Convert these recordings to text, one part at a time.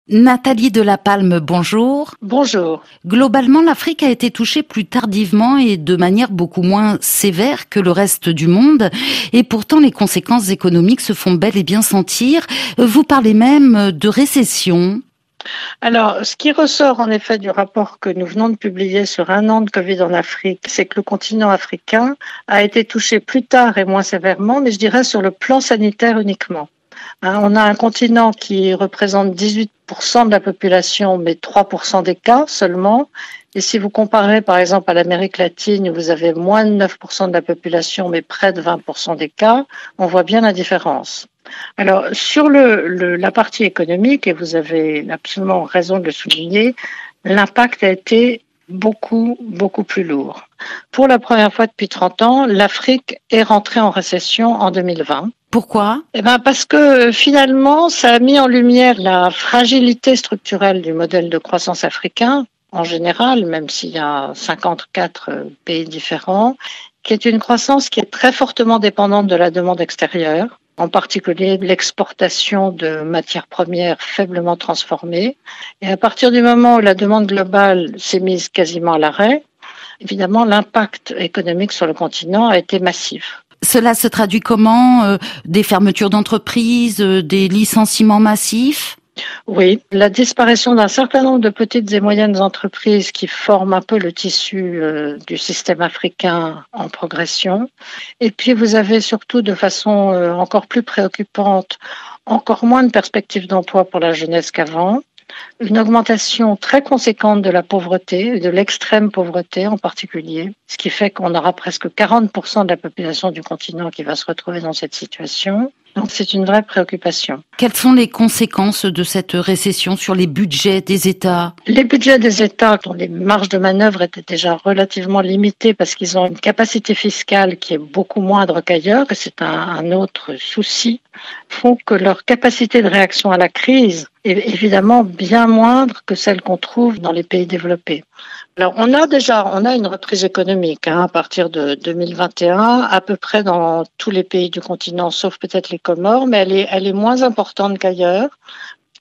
Nathalie Delapalme, bonjour. Bonjour. Globalement, l'Afrique a été touchée plus tardivement et de manière beaucoup moins sévère que le reste du monde. Et pourtant, les conséquences économiques se font bel et bien sentir. Vous parlez même de récession. Alors, ce qui ressort en effet du rapport que nous venons de publier sur un an de Covid en Afrique, c'est que le continent africain a été touché plus tard et moins sévèrement, mais je dirais sur le plan sanitaire uniquement. On a un continent qui représente 18% de la population, mais 3% des cas seulement. Et si vous comparez par exemple à l'Amérique latine, où vous avez moins de 9% de la population, mais près de 20% des cas, on voit bien la différence. Alors, sur la partie économique, et vous avez absolument raison de le souligner, l'impact a été beaucoup plus lourd. Pour la première fois depuis 30 ans, l'Afrique est rentrée en récession en 2020. Pourquoi ? Parce que finalement, ça a mis en lumière la fragilité structurelle du modèle de croissance africain, en général, même s'il y a 54 pays différents, qui est une croissance qui est très fortement dépendante de la demande extérieure, en particulier de l'exportation de matières premières faiblement transformées. Et à partir du moment où la demande globale s'est mise quasiment à l'arrêt, évidemment, l'impact économique sur le continent a été massif. Cela se traduit comment ? Des fermetures d'entreprises, des licenciements massifs ? Oui, la disparition d'un certain nombre de petites et moyennes entreprises qui forment un peu le tissu du système africain en progression. Et puis vous avez surtout de façon encore plus préoccupante, encore moins de perspectives d'emploi pour la jeunesse qu'avant, une augmentation très conséquente de la pauvreté, de l'extrême pauvreté en particulier, ce qui fait qu'on aura presque 40% de la population du continent qui va se retrouver dans cette situation. Donc c'est une vraie préoccupation. Quelles sont les conséquences de cette récession sur les budgets des États ? Les budgets des États, dont les marges de manœuvre étaient déjà relativement limitées parce qu'ils ont une capacité fiscale qui est beaucoup moindre qu'ailleurs, et c'est un autre souci, font que leur capacité de réaction à la crise est évidemment bien moindre que celle qu'on trouve dans les pays développés. Alors, on a une reprise économique à partir de 2021, à peu près dans tous les pays du continent, sauf peut-être les Comores, mais elle est moins importante qu'ailleurs.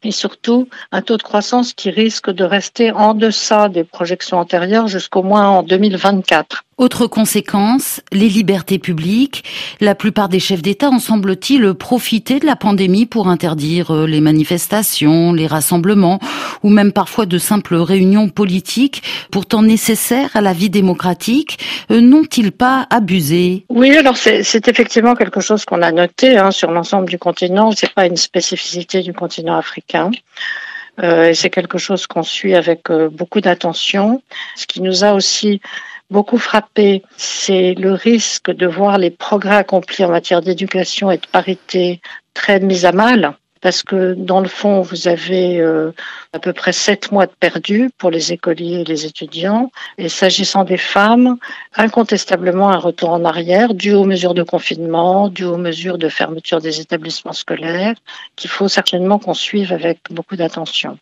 Et surtout, un taux de croissance qui risque de rester en deçà des projections antérieures jusqu'au moins en 2024. Autre conséquence, les libertés publiques. La plupart des chefs d'État ont, semble-t-il, profité de la pandémie pour interdire les manifestations, les rassemblements ou même parfois de simples réunions politiques, pourtant nécessaires à la vie démocratique. N'ont-ils pas abusé ? Oui, alors c'est effectivement quelque chose qu'on a noté sur l'ensemble du continent. C'est pas une spécificité du continent africain. Et c'est quelque chose qu'on suit avec beaucoup d'attention. Ce qui nous a aussi beaucoup frappé, c'est le risque de voir les progrès accomplis en matière d'éducation et de parité très mis à mal. Parce que dans le fond, vous avez à peu près 7 mois de perdus pour les écoliers et les étudiants. Et s'agissant des femmes, incontestablement un retour en arrière dû aux mesures de confinement, dû aux mesures de fermeture des établissements scolaires, qu'il faut certainement qu'on suive avec beaucoup d'attention.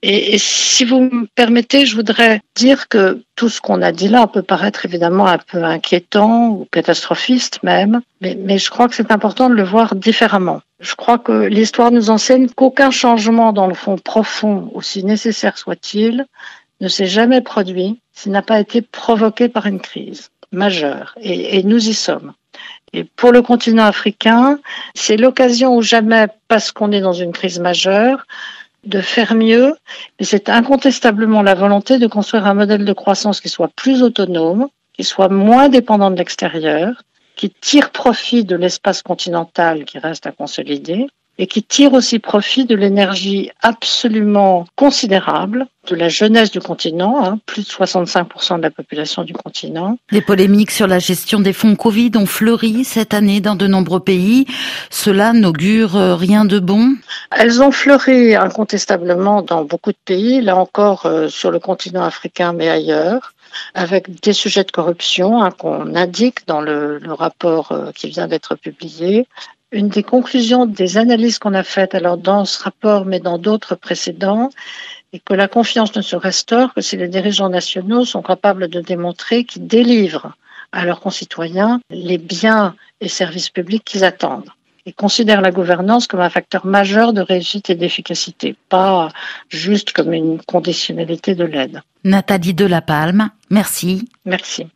Et si vous me permettez, je voudrais dire que tout ce qu'on a dit là peut paraître évidemment un peu inquiétant ou catastrophiste même, mais je crois que c'est important de le voir différemment. Je crois que l'histoire nous enseigne qu'aucun changement dans le fond profond, aussi nécessaire soit-il, ne s'est jamais produit s'il n'a pas été provoqué par une crise majeure. Et nous y sommes. Et pour le continent africain, c'est l'occasion ou jamais, parce qu'on est dans une crise majeure, de faire mieux, mais c'est incontestablement la volonté de construire un modèle de croissance qui soit plus autonome, qui soit moins dépendant de l'extérieur, qui tire profit de l'espace continental qui reste à consolider et qui tire aussi profit de l'énergie absolument considérable de la jeunesse du continent, plus de 65% de la population du continent. Les polémiques sur la gestion des fonds Covid ont fleuri cette année dans de nombreux pays. Cela n'augure rien de bon ? Elles ont fleuri incontestablement dans beaucoup de pays, là encore sur le continent africain mais ailleurs, avec des sujets de corruption qu'on indique dans le rapport qui vient d'être publié. Une des conclusions des analyses qu'on a faites, alors dans ce rapport mais dans d'autres précédents, est que la confiance ne se restaure que si les dirigeants nationaux sont capables de démontrer qu'ils délivrent à leurs concitoyens les biens et services publics qu'ils attendent. et considèrent la gouvernance comme un facteur majeur de réussite et d'efficacité, pas juste comme une conditionnalité de l'aide. Nathalie Delapalme, merci. Merci.